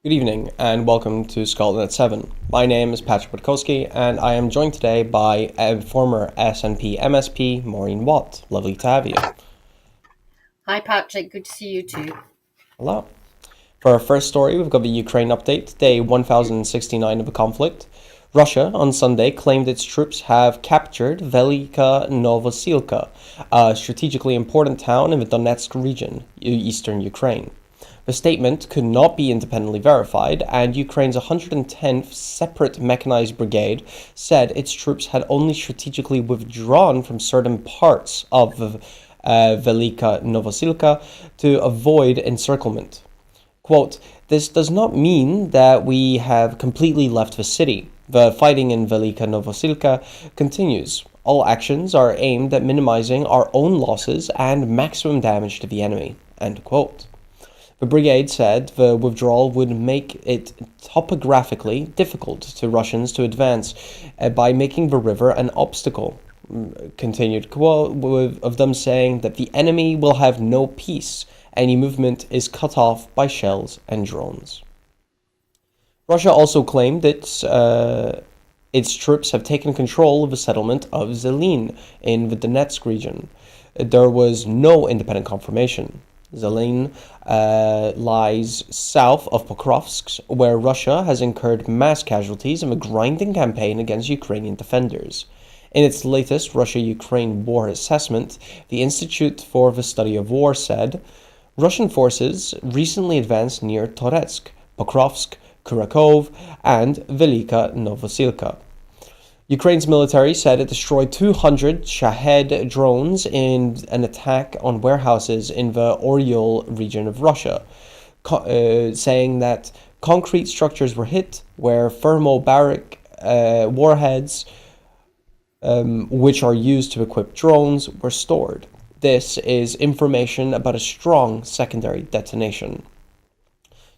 Good evening and welcome to Scotland at 7. My name is Patryk Witkowski and I am joined today by a former SNP MSP, Maureen Watt. Lovely to have you. Hi, Patrick. Good to see you too. Hello. For our first story, we've got the Ukraine update, day 1069 of the conflict. Russia on Sunday claimed its troops have captured Velika Novosilka, a strategically important town in the Donetsk region, eastern Ukraine. The statement could not be independently verified, and Ukraine's 110th Separate Mechanized Brigade said its troops had only strategically withdrawn from certain parts of Velika Novosilka to avoid encirclement. Quote, "This does not mean that we have completely left the city. The fighting in Velika Novosilka continues. All actions are aimed at minimizing our own losses and maximum damage to the enemy." End quote. The brigade said the withdrawal would make it topographically difficult to Russians to advance by making the river an obstacle. Continued quote of them saying that the enemy will have no peace. Any movement is cut off by shells and drones. Russia also claimed that its troops have taken control of the settlement of Zelin in the Donetsk region. There was no independent confirmation. Zelin lies south of Pokrovsk, where Russia has incurred mass casualties in a grinding campaign against Ukrainian defenders. In its latest Russia-Ukraine war assessment, the Institute for the Study of War said Russian forces recently advanced near Toretsk, Pokrovsk, Kurakov, and Velika Novosilka. Ukraine's military said it destroyed 200 Shahed drones in an attack on warehouses in the Oryol region of Russia, saying that concrete structures were hit where thermobaric warheads, which are used to equip drones, were stored. This is information about a strong secondary detonation.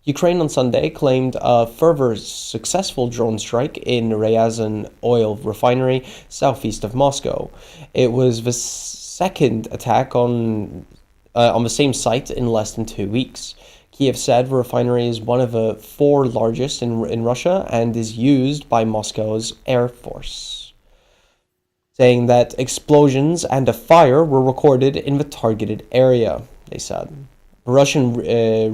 Ukraine on Sunday claimed a further successful drone strike in Ryazan oil refinery southeast of Moscow. It was the second attack on the same site in less than 2 weeks. Kiev said the refinery is one of the four largest in Russia and is used by Moscow's Air Force, saying that explosions and a fire were recorded in the targeted area, they said. Russian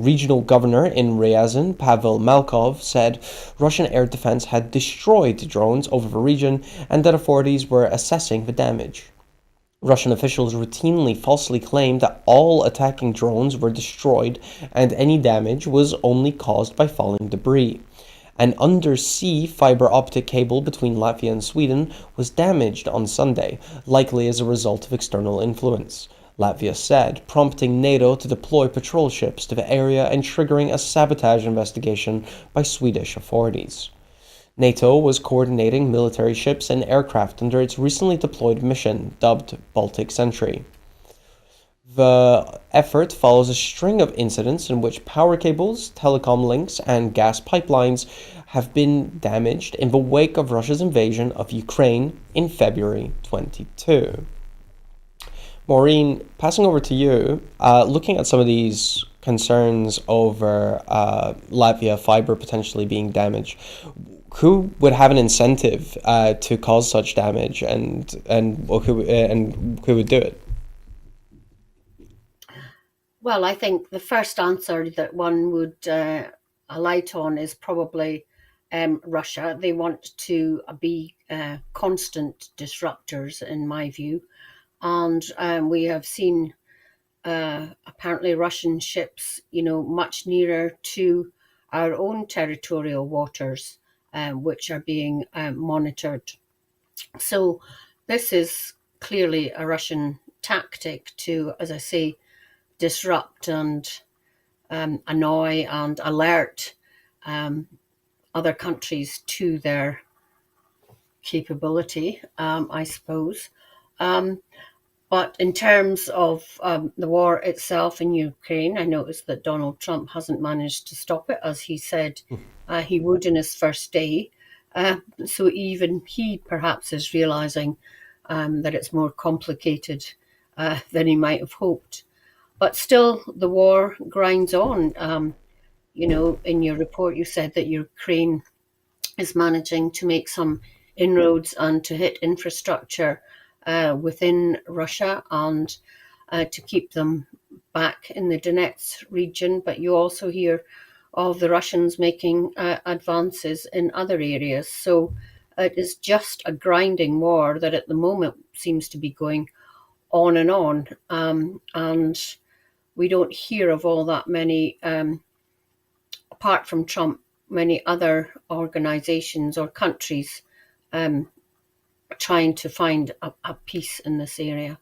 regional governor in Ryazan, Pavel Malkov, said Russian air defense had destroyed drones over the region and that authorities were assessing the damage. Russian officials routinely falsely claimed that all attacking drones were destroyed and any damage was only caused by falling debris. An undersea fiber optic cable between Latvia and Sweden was damaged on Sunday, likely as a result of external influence, Latvia said, prompting NATO to deploy patrol ships to the area and triggering a sabotage investigation by Swedish authorities. NATO was coordinating military ships and aircraft under its recently deployed mission, dubbed Baltic Sentry. The effort follows a string of incidents in which power cables, telecom links, and gas pipelines have been damaged in the wake of Russia's invasion of Ukraine in February 22. Maureen, passing over to you, looking at some of these concerns over Latvia fiber potentially being damaged, who would have an incentive to cause such damage, and who would do it? Well, I think the first answer that one would alight on is probably Russia. They want to be constant disruptors, in my view. And we have seen apparently Russian ships, much nearer to our own territorial waters, which are being monitored. So this is clearly a Russian tactic to, as I say, disrupt and annoy and alert other countries to their capability, I suppose. Um, but in terms of the war itself in Ukraine, I noticed that Donald Trump hasn't managed to stop it, as he said he would in his first day. So even he perhaps is realizing that it's more complicated than he might have hoped. But still, the war grinds on. in your report, you said that Ukraine is managing to make some inroads and to hit infrastructure within Russia and to keep them back in the Donetsk region. But you also hear of the Russians making advances in other areas. So it is just a grinding war that at the moment seems to be going on and on. And we don't hear of all that many, apart from Trump, many other organizations or countries um, trying to find a peace in this area.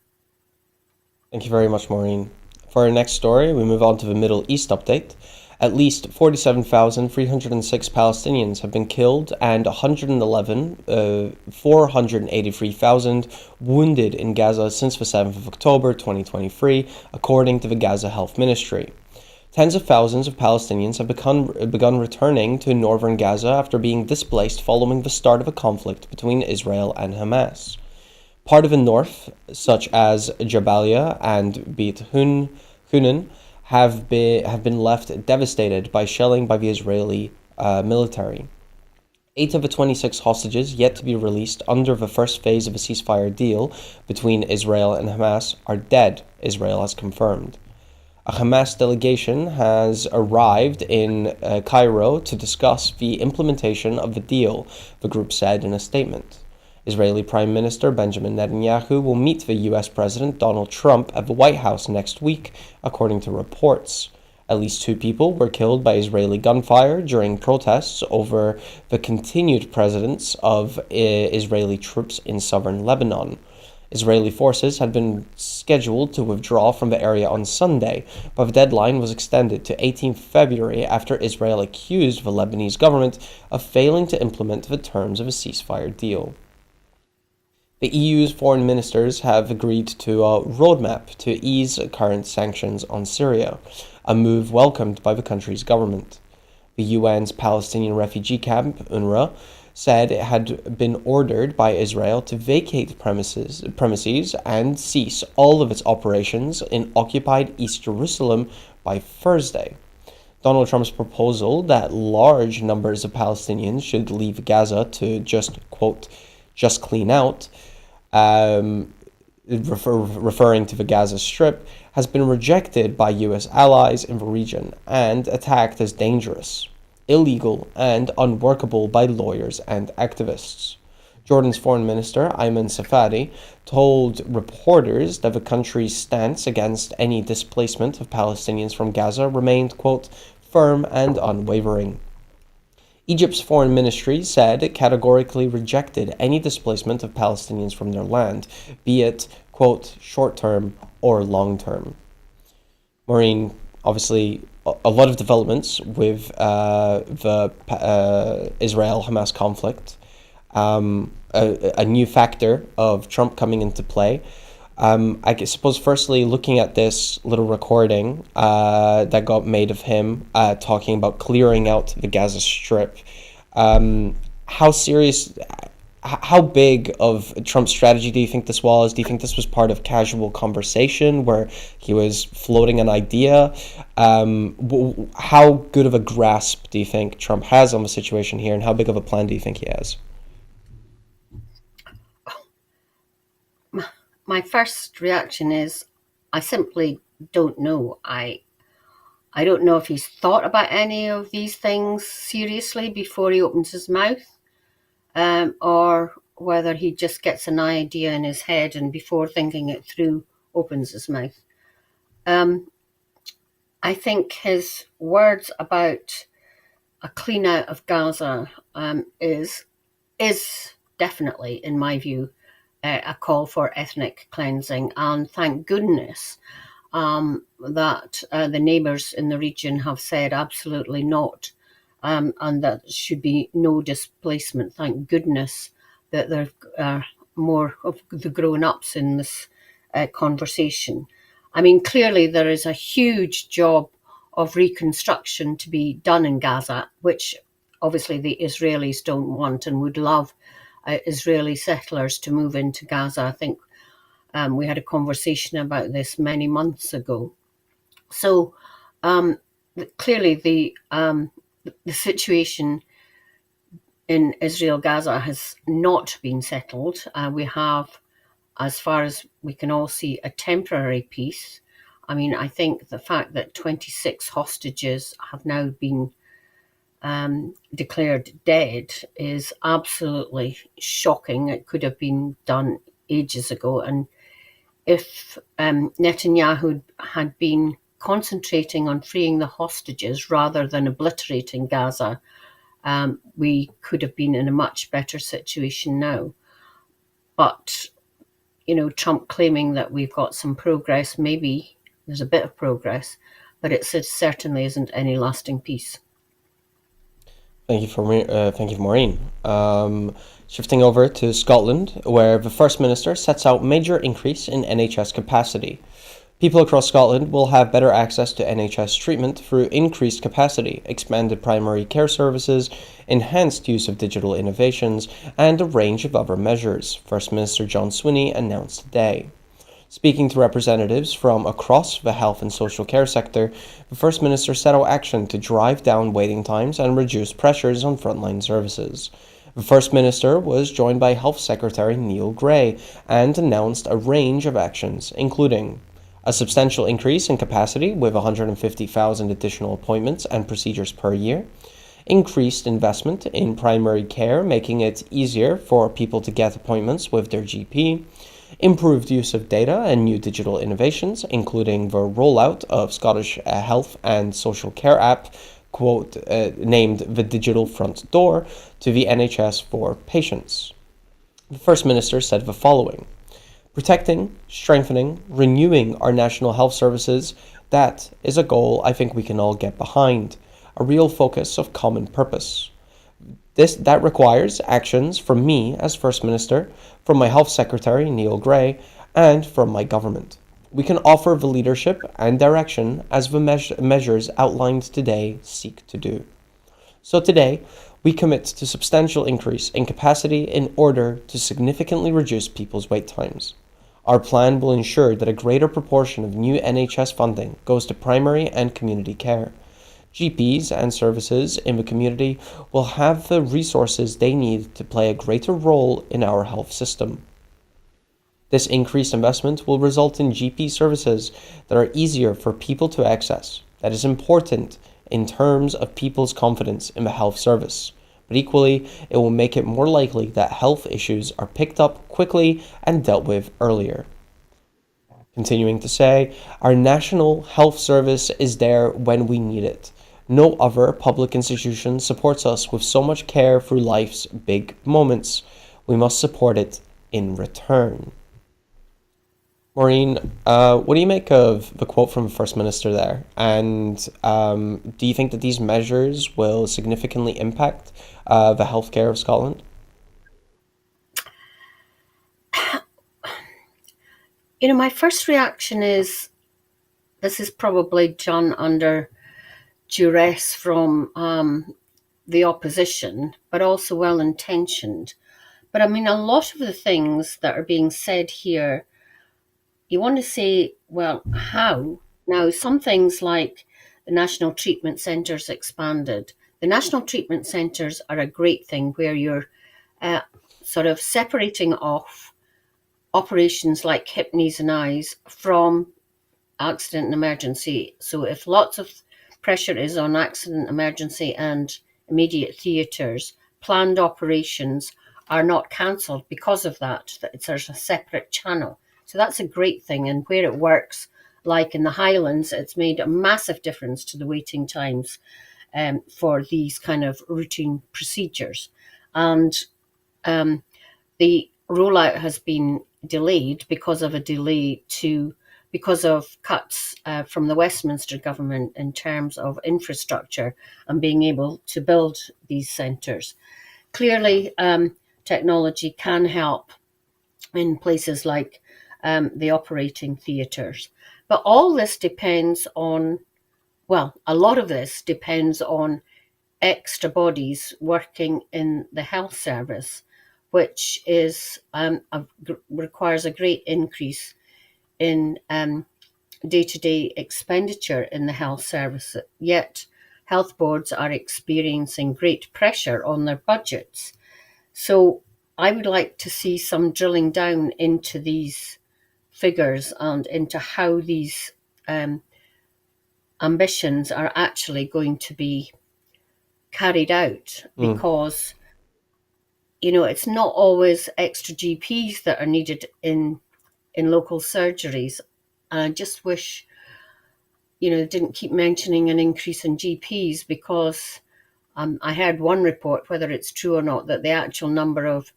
Thank you very much, Maureen. For our next story, we move on to the Middle East update. At least 47,306 Palestinians have been killed and 483,000 wounded in Gaza since the 7th of October 2023, according to the Gaza Health Ministry. Tens of thousands of Palestinians have begun returning to northern Gaza after being displaced following the start of a conflict between Israel and Hamas. Part of the north, such as Jabalia and Beit Hunan, have been left devastated by shelling by the Israeli military. 8 of the 26 hostages yet to be released under the first phase of a ceasefire deal between Israel and Hamas are dead, Israel has confirmed. A Hamas delegation has arrived in Cairo to discuss the implementation of the deal, the group said in a statement. Israeli Prime Minister Benjamin Netanyahu will meet the U.S. President Donald Trump at the White House next week, according to reports. At least 2 people were killed by Israeli gunfire during protests over the continued presence of Israeli troops in southern Lebanon. Israeli forces had been scheduled to withdraw from the area on Sunday, but the deadline was extended to 18 February after Israel accused the Lebanese government of failing to implement the terms of a ceasefire deal. The EU's foreign ministers have agreed to a roadmap to ease current sanctions on Syria, a move welcomed by the country's government. The UN's Palestinian refugee camp, UNRWA, said it had been ordered by Israel to vacate premises and cease all of its operations in occupied East Jerusalem by Thursday. Donald Trump's proposal that large numbers of Palestinians should leave Gaza to just, quote, just clean out, referring to the Gaza Strip, has been rejected by U.S. allies in the region and attacked as dangerous, illegal, and unworkable by lawyers and activists. Jordan's foreign minister, Ayman Safadi, told reporters that the country's stance against any displacement of Palestinians from Gaza remained, quote, firm and unwavering. Egypt's foreign ministry said it categorically rejected any displacement of Palestinians from their land, be it, quote, short-term or long-term. Maureen, obviously, a lot of developments with the Israel-Hamas conflict, a new factor of Trump coming into play. I suppose, firstly, looking at this little recording that got made of him talking about clearing out the Gaza Strip, how serious, how big of Trump's strategy do you think this was? Do you think this was part of casual conversation where he was floating an idea? How good of a grasp do you think Trump has on the situation here, and how big of a plan do you think he has? My first reaction is I simply don't know. I don't know if he's thought about any of these things seriously before he opens his mouth, or whether he just gets an idea in his head and before thinking it through opens his mouth. I think his words about a clean out of Gaza is definitely, in my view, a call for ethnic cleansing, and thank goodness that the neighbours in the region have said absolutely not, and that there should be no displacement. Thank goodness that there are more of the grown-ups in this conversation. I mean, clearly there is a huge job of reconstruction to be done in Gaza, which obviously the Israelis don't want and would love Israeli settlers to move into Gaza. I think we had a conversation about this many months ago. So clearly the situation in Israel Gaza has not been settled. We have, as far as we can all see, a temporary peace. I mean, I think the fact that 26 hostages have now been declared dead is absolutely shocking. It could have been done ages ago. And if Netanyahu had been concentrating on freeing the hostages rather than obliterating Gaza, we could have been in a much better situation now. But, Trump claiming that we've got some progress, maybe there's a bit of progress, but it certainly isn't any lasting peace. Thank you for Maureen. Shifting over to Scotland, where the First Minister sets out major increase in NHS capacity. People across Scotland will have better access to NHS treatment through increased capacity, expanded primary care services, enhanced use of digital innovations, and a range of other measures, First Minister John Swinney announced today. Speaking to representatives from across the health and social care sector, the First Minister set out action to drive down waiting times and reduce pressures on frontline services. The First Minister was joined by Health Secretary Neil Gray and announced a range of actions, including a substantial increase in capacity with 150,000 additional appointments and procedures per year, increased investment in primary care, making it easier for people to get appointments with their GP, improved use of data and new digital innovations, including the rollout of Scottish Health and Social Care app, named the Digital Front Door, to the NHS for patients. The First Minister said the following: protecting, strengthening, renewing our national health services, that is a goal I think we can all get behind, a real focus of common purpose. That requires actions from me as First Minister, from my Health Secretary Neil Gray, and from my government. We can offer the leadership and direction as the measures outlined today seek to do. So today, we commit to substantial increase in capacity in order to significantly reduce people's wait times. Our plan will ensure that a greater proportion of new NHS funding goes to primary and community care. GPs and services in the community will have the resources they need to play a greater role in our health system. This increased investment will result in GP services that are easier for people to access. That is important in terms of people's confidence in the health service. But equally, it will make it more likely that health issues are picked up quickly and dealt with earlier. Continuing to say, our national health service is there when we need it. No other public institution supports us with so much care through life's big moments. We must support it in return. Maureen, what do you make of the quote from the First Minister there? And do you think that these measures will significantly impact the healthcare of Scotland? My first reaction is this is probably done under duress from the opposition, but also well intentioned. But I mean, a lot of the things that are being said here, you want to say, well, how? Now, some things like the National Treatment Centres expanded. The National Treatment Centres are a great thing where you're sort of separating off operations like hip, knees, and eyes from accident and emergency. So if lots of pressure is on accident, emergency, and immediate theatres, planned operations are not cancelled because of that. There's a separate channel. So that's a great thing. And where it works, like in the Highlands, it's made a massive difference to the waiting times for these kind of routine procedures. And the rollout has been delayed because of because of cuts from the Westminster government in terms of infrastructure and being able to build these centres. Clearly, technology can help in places like the operating theatres. But all this depends on, well, a lot of this depends on extra bodies working in the health service, which is requires a great increase in day-to-day expenditure in the health service, yet health boards are experiencing great pressure on their budgets. So I would like to see some drilling down into these figures and into how these um, ambitions are actually going to be carried out, Mm. because it's not always extra GPs that are needed in local surgeries. And I just wish they didn't keep mentioning an increase in GPs, because I heard one report, whether it's true or not, that the actual number of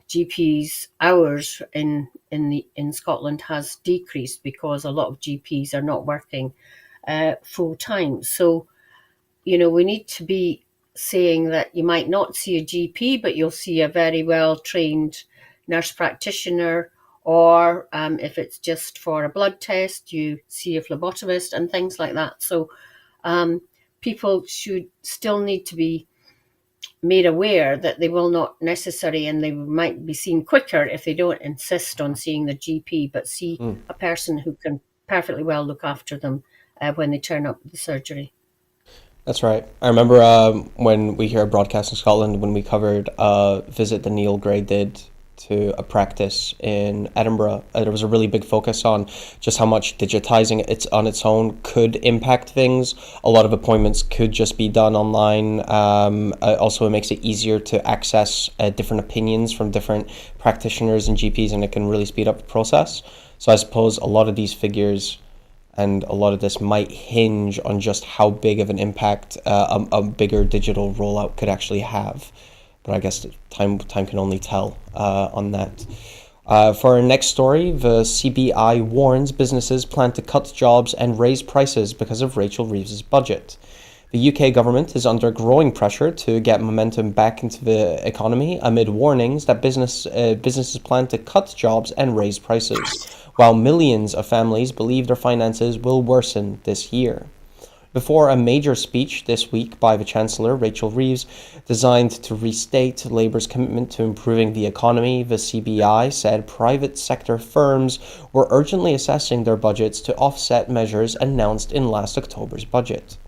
GPs hours in Scotland has decreased because a lot of GPs are not working full time. So we need to be saying that you might not see a GP, but you'll see a very well trained nurse practitioner, or if it's just for a blood test, you see a phlebotomist and things like that. So people should still need to be made aware that they will not necessarily, and they might be seen quicker if they don't insist on seeing the GP, but see Mm. a person who can perfectly well look after them when they turn up at the surgery. That's right. I remember when we here at Broadcasting Scotland, when we covered a visit that Neil Gray did to a practice in Edinburgh, there was a really big focus on just how much digitizing it's on its own could impact things. A lot of appointments could just be done online. Also, it makes it easier to access different opinions from different practitioners and GPs, and it can really speed up the process. So I suppose a lot of these figures and a lot of this might hinge on just how big of an impact a bigger digital rollout could actually have. But I guess time can only tell on that. For our next story, the CBI warns businesses plan to cut jobs and raise prices because of Rachel Reeves's budget. The UK government is under growing pressure to get momentum back into the economy amid warnings that businesses plan to cut jobs and raise prices, while millions of families believe their finances will worsen this year. Before a major speech this week by the Chancellor, Rachel Reeves, designed to restate Labour's commitment to improving the economy, the CBI said private sector firms were urgently assessing their budgets to offset measures announced in last October's budget.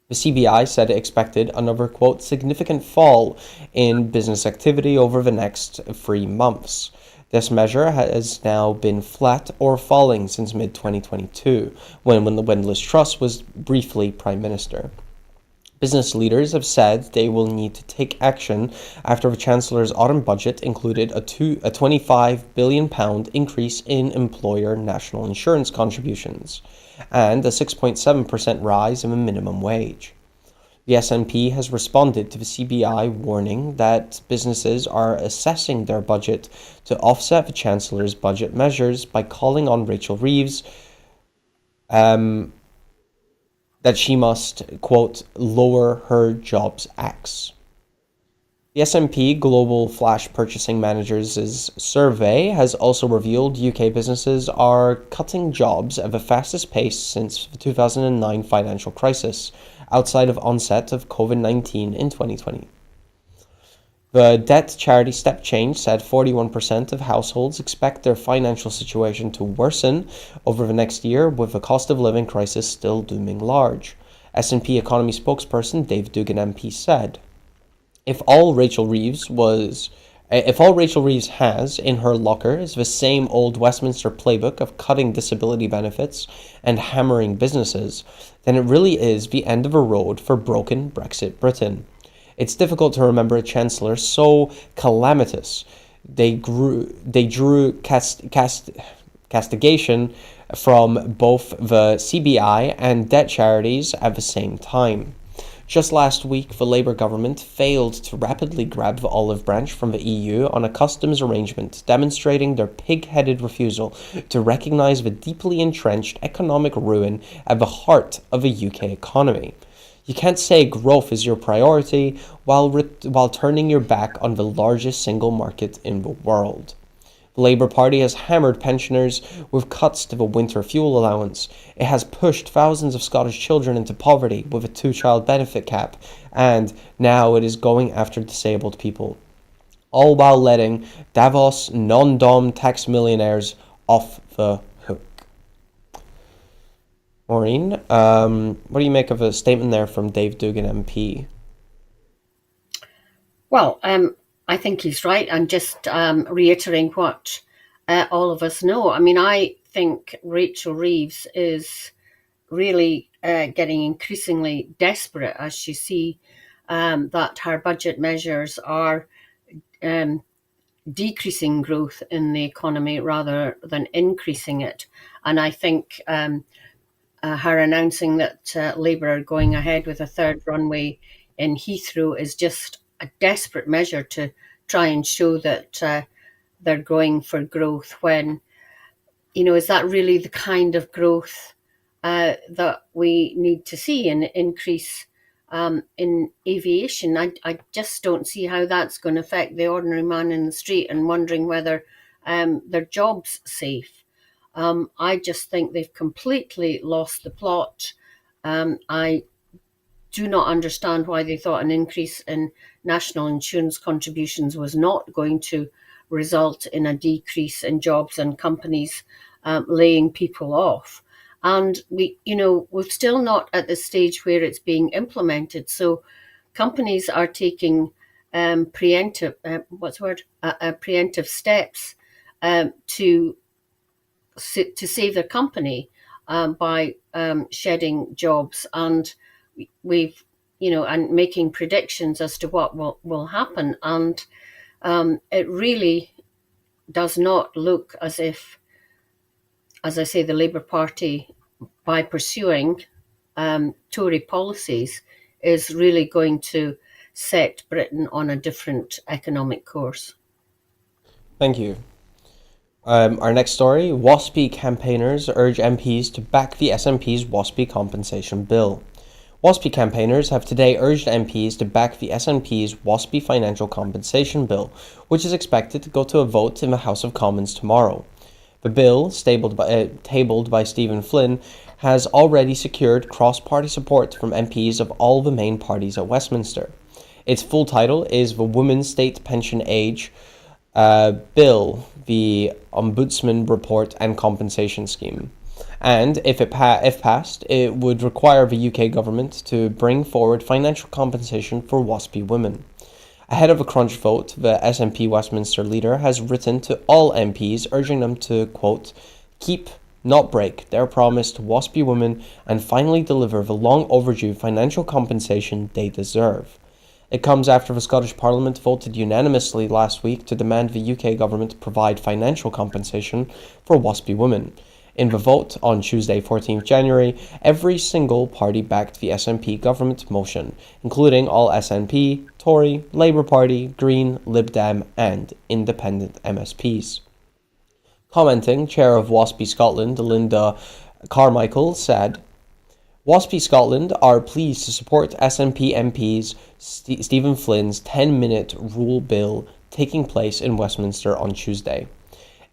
The CBI said it expected another, quote, significant fall in business activity over the next 3 months. This measure has now been flat or falling since mid-2022, when Liz Truss was briefly Prime Minister. Business leaders have said they will need to take action after the Chancellor's autumn budget included a £25 billion increase in employer national insurance contributions and a 6.7% rise in the minimum wage. The SNP has responded to the CBI warning that businesses are assessing their budget to offset the Chancellor's budget measures by calling on Rachel Reeves that she must, quote, lower her jobs acts. The S&P Global Flash Purchasing Managers' survey has also revealed UK businesses are cutting jobs at the fastest pace since the 2009 financial crisis, outside of onset of COVID-19 in 2020. The debt charity Step Change said 41% of households expect their financial situation to worsen over the next year, with the cost of living crisis still looming large. S&P economy spokesperson Dave Dugan MP said, If all Rachel Reeves has in her locker is the same old Westminster playbook of cutting disability benefits and hammering businesses, then it really is the end of a road for broken Brexit Britain. It's difficult to remember a chancellor so calamitous. They drew castigation from both the CBI and debt charities at the same time. Just last week, the Labour government failed to rapidly grab the olive branch from the EU on a customs arrangement, demonstrating their pig-headed refusal to recognise the deeply entrenched economic ruin at the heart of the UK economy. You can't say growth is your priority while turning your back on the largest single market in the world. The Labour Party has hammered pensioners with cuts to the winter fuel allowance. It has pushed thousands of Scottish children into poverty with a 2-child benefit cap, and now it is going after disabled people, all while letting Davos non-dom tax millionaires off the hook. Maureen, what do you make of a statement there from Dave Dugan MP? Well, I think he's right, and just reiterating what all of us know. I mean, I think Rachel Reeves is really getting increasingly desperate as she see that her budget measures are um, decreasing growth in the economy rather than increasing it. And I think her announcing that Labour are going ahead with a third runway in Heathrow is just a desperate measure to try and show that they're going for growth when, is that really the kind of growth that we need to see and increase in aviation? I just don't see how that's going to affect the ordinary man in the street and wondering whether their job's safe. I just think they've completely lost the plot. I do not understand why they thought an increase in national insurance contributions was not going to result in a decrease in jobs and companies laying people off. And we're still not at the stage where it's being implemented. So companies are taking preemptive, what's the word? Preemptive steps to save their company by shedding jobs, and we've and making predictions as to what will happen, and it really does not look as if, as I say, the Labour Party, by pursuing Tory policies, is really going to set Britain on a different economic course. Thank you. Our next story, WASPy campaigners urge MPs to back the SNP's WASPy compensation bill. WASPy campaigners have today urged MPs to back the SNP's WASPy financial compensation bill, which is expected to go to a vote in the House of Commons tomorrow. The bill, tabled by Stephen Flynn, has already secured cross-party support from MPs of all the main parties at Westminster. Its full title is the Women's State Pension Age Bill, the Ombudsman Report and Compensation Scheme. And if passed, it would require the UK government to bring forward financial compensation for WASPy women. Ahead of a crunch vote, the SNP Westminster leader has written to all MPs urging them to, quote, keep, not break, their promise to WASPy women and finally deliver the long overdue financial compensation they deserve. It comes after the Scottish Parliament voted unanimously last week to demand the UK government provide financial compensation for WASPy women. In the vote on Tuesday, 14th January, every single party backed the SNP government motion, including all SNP, Tory, Labour Party, Green, Lib Dem and independent MSPs. Commenting, Chair of WASPy Scotland, Linda Carmichael, said, WASPy Scotland are pleased to support SNP MPs Stephen Flynn's 10-minute rule bill taking place in Westminster on Tuesday.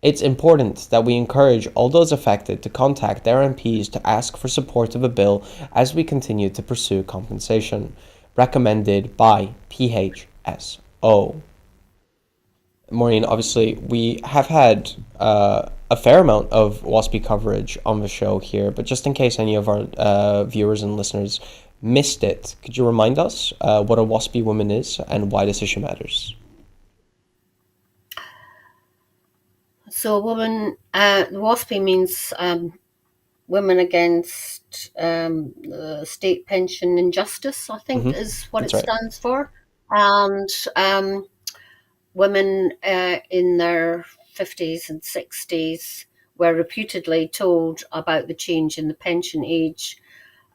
It's important that we encourage all those affected to contact their MPs to ask for support of a bill as we continue to pursue compensation. Recommended by PHSO. Maureen, obviously, we have had a fair amount of WASPy coverage on the show here, but just in case any of our viewers and listeners missed it, could you remind us what a WASPy woman is and why this issue matters? So, woman, WASPy means Women Against State Pension Injustice, I think is what That's it right. stands for. And women in their 50s and 60s were reputedly told about the change in the pension age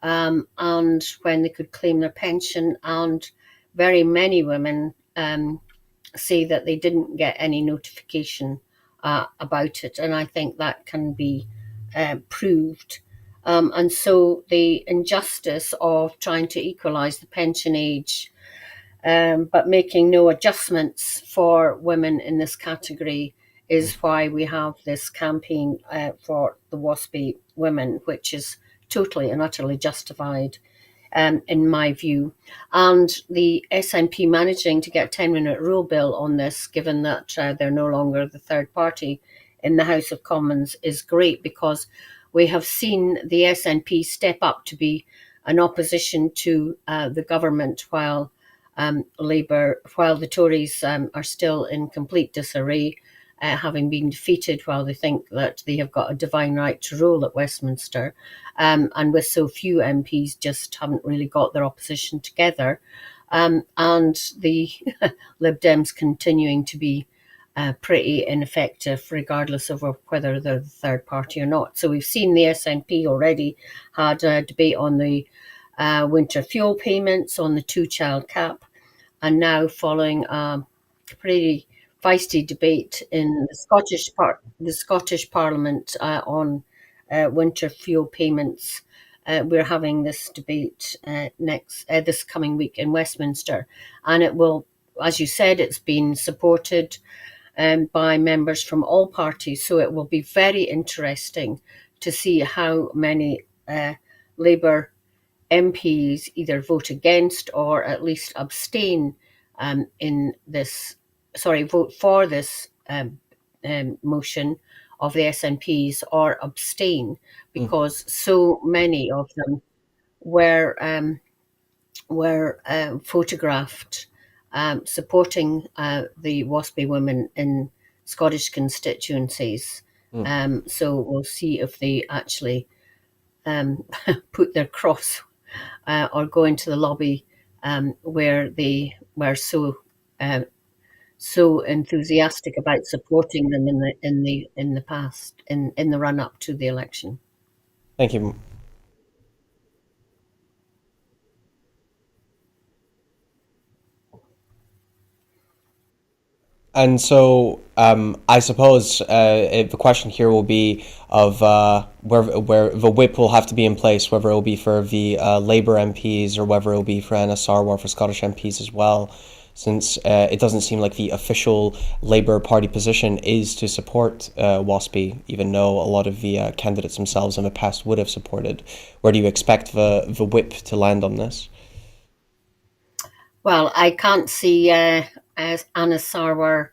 and when they could claim their pension. And very many women say that they didn't get any notification about it. And I think that can be proved. And so the injustice of trying to equalise the pension age, but making no adjustments for women in this category, is why we have this campaign for the WASPy women, which is totally and utterly justified in my view. And the SNP managing to get a 10-minute rule bill on this, given that they're no longer the third party in the House of Commons, is great, because we have seen the SNP step up to be an opposition to the government, while while the Tories are still in complete disarray, having been defeated, while they think that they have got a divine right to rule at Westminster, and with so few MPs, just haven't really got their opposition together, and the Lib Dems continuing to be pretty ineffective, regardless of whether they're the third party or not. So we've seen the SNP already had a debate on the winter fuel payments, on the two-child cap, and now following a pretty feisty debate in the Scottish Parliament on winter fuel payments. We're having this debate this coming week in Westminster, and it will, as you said, it's been supported by members from all parties. So it will be very interesting to see how many Labour MPs either vote against or at least abstain vote for this motion of the SNPs, or abstain, because so many of them were photographed supporting the WASPy women in Scottish constituencies. So we'll see if they actually put their cross or go into the lobby where they were so enthusiastic about supporting them in the past, in the run up to the election. Thank you. And so, I suppose the question here will be of where the whip will have to be in place, whether it will be for the Labour MPs or whether it will be for Anna Sarwar for Scottish MPs as well, since it doesn't seem like the official Labour Party position is to support WASPy, even though a lot of the candidates themselves in the past would have supported. Where do you expect the whip to land on this? Well, I can't see as Anna Sarwar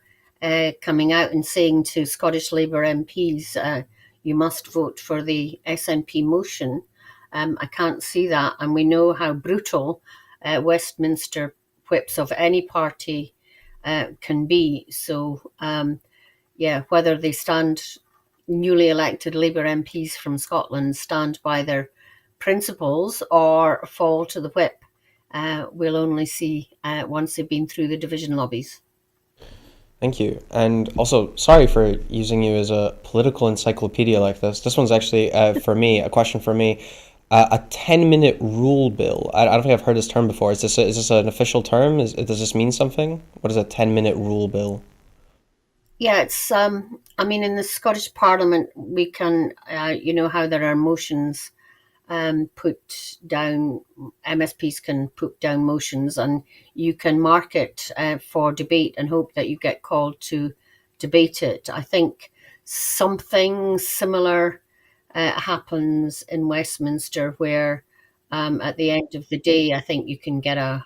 coming out and saying to Scottish Labour MPs, you must vote for the SNP motion. I can't see that. And we know how brutal Westminster whips of any party can be. So, whether they newly elected Labour MPs from Scotland stand by their principles or fall to the whip, we'll only see once they've been through the division lobbies. Thank you. And also, sorry for using you as a political encyclopedia like this. This one's actually, for me, a question for me. A 10-minute rule bill. I don't think I've heard this term before. Is this an official term? Does this mean something? What is a 10-minute rule bill? Yeah, it's, in the Scottish Parliament, we can, how there are motions put down, MSPs can put down motions, and you can mark it for debate and hope that you get called to debate it. I think something similar happens in Westminster, where at the end of the day, I think you can get a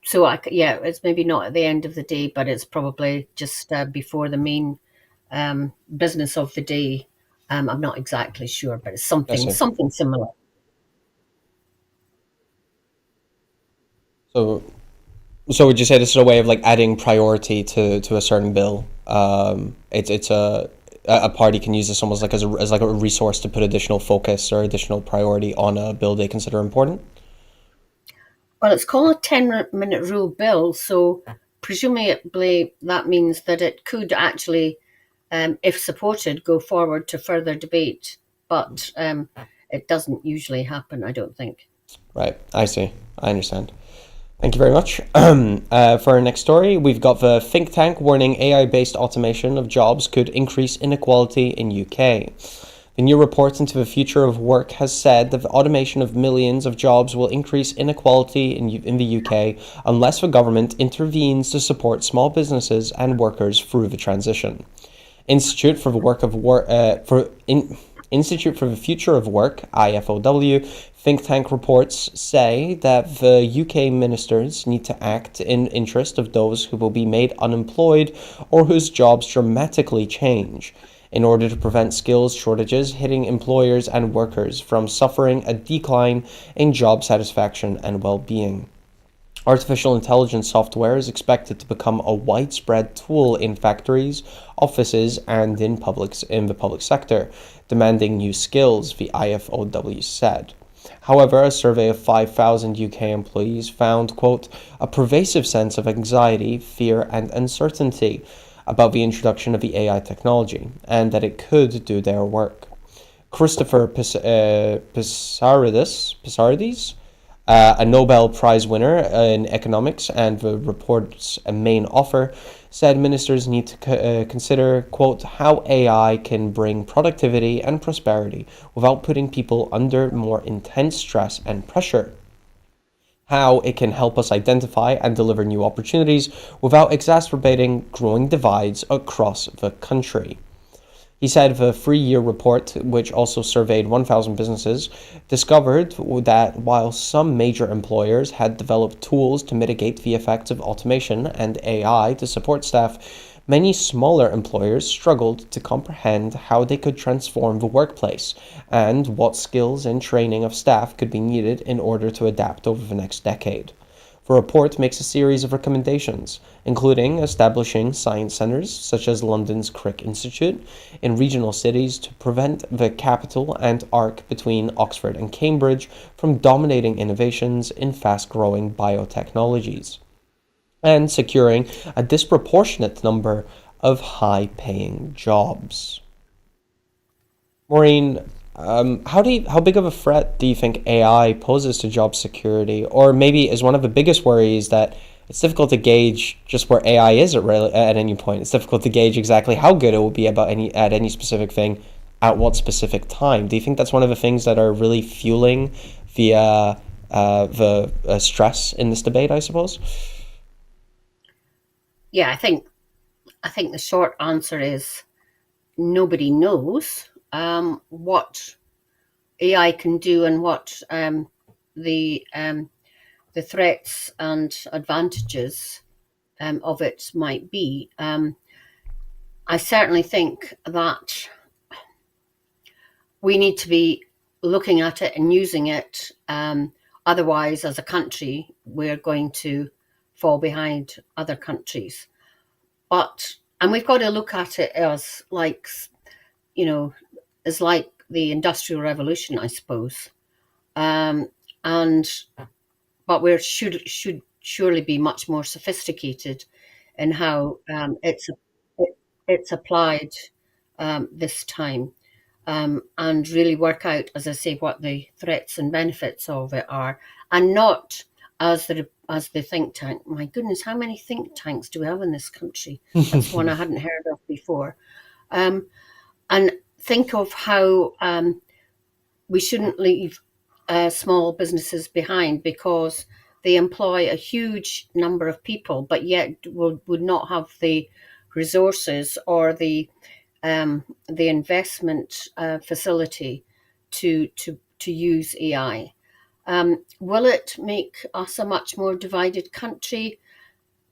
So it's maybe not at the end of the day, but it's probably just before the main business of the day. I'm not exactly sure, but it's something similar. So would you say this is a way of like adding priority to a certain bill? It's a party can use this almost like as like a resource to put additional focus or additional priority on a bill they consider important? Well, it's called a 10-minute rule bill, so presumably that means that it could actually, if supported, go forward to further debate, but it doesn't usually happen, I don't think. Right, I see. I understand. Thank you very much. For our next story, we've got the think tank warning AI-based automation of jobs could increase inequality in UK. The new report into the future of work has said that the automation of millions of jobs will increase inequality in the UK unless the government intervenes to support small businesses and workers through the transition. Institute for the Future of Work, IFOW, think tank reports say that the UK ministers need to act in interest of those who will be made unemployed or whose jobs dramatically change, in order to prevent skills shortages hitting employers and workers from suffering a decline in job satisfaction and well-being. Artificial intelligence software is expected to become a widespread tool in factories, offices, and in the public sector, demanding new skills, the IFOW said. However, a survey of 5,000 UK employees found, quote, a pervasive sense of anxiety, fear, and uncertainty about the introduction of the AI technology, and that it could do their work. Christopher Pissarides, a Nobel Prize winner in economics and the report's main author, said ministers need to consider, quote, how AI can bring productivity and prosperity without putting people under more intense stress and pressure. How it can help us identify and deliver new opportunities without exacerbating growing divides across the country. He said the 3-year report, which also surveyed 1,000 businesses, discovered that while some major employers had developed tools to mitigate the effects of automation and AI to support staff, many smaller employers struggled to comprehend how they could transform the workplace and what skills and training of staff could be needed in order to adapt over the next decade. The report makes a series of recommendations, including establishing science centres, such as London's Crick Institute, in regional cities to prevent the capital and arc between Oxford and Cambridge from dominating innovations in fast-growing biotechnologies, and securing a disproportionate number of high-paying jobs. Maureen, how big of a threat do you think AI poses to job security? Or maybe is one of the biggest worries that it's difficult to gauge just where AI is at any point. It's difficult to gauge exactly how good it will be at any specific thing at what specific time. Do you think that's one of the things that are really fueling the stress in this debate, I suppose? Yeah, I think the short answer is nobody knows what AI can do and what the threats and advantages of it might be. I certainly think that we need to be looking at it and using it. Otherwise, as a country, we're going to fall behind other countries. And we've got to look at it as like, as like the Industrial Revolution, I suppose. But we should surely be much more sophisticated in how it's applied this time, and really work out, as I say, what the threats and benefits of it are, and not as the think tank. My goodness, how many think tanks do we have in this country? That's one I hadn't heard of before. And think of how we shouldn't leave small businesses behind, because they employ a huge number of people, but yet would not have the resources or the investment facility to use AI. Will it make us a much more divided country?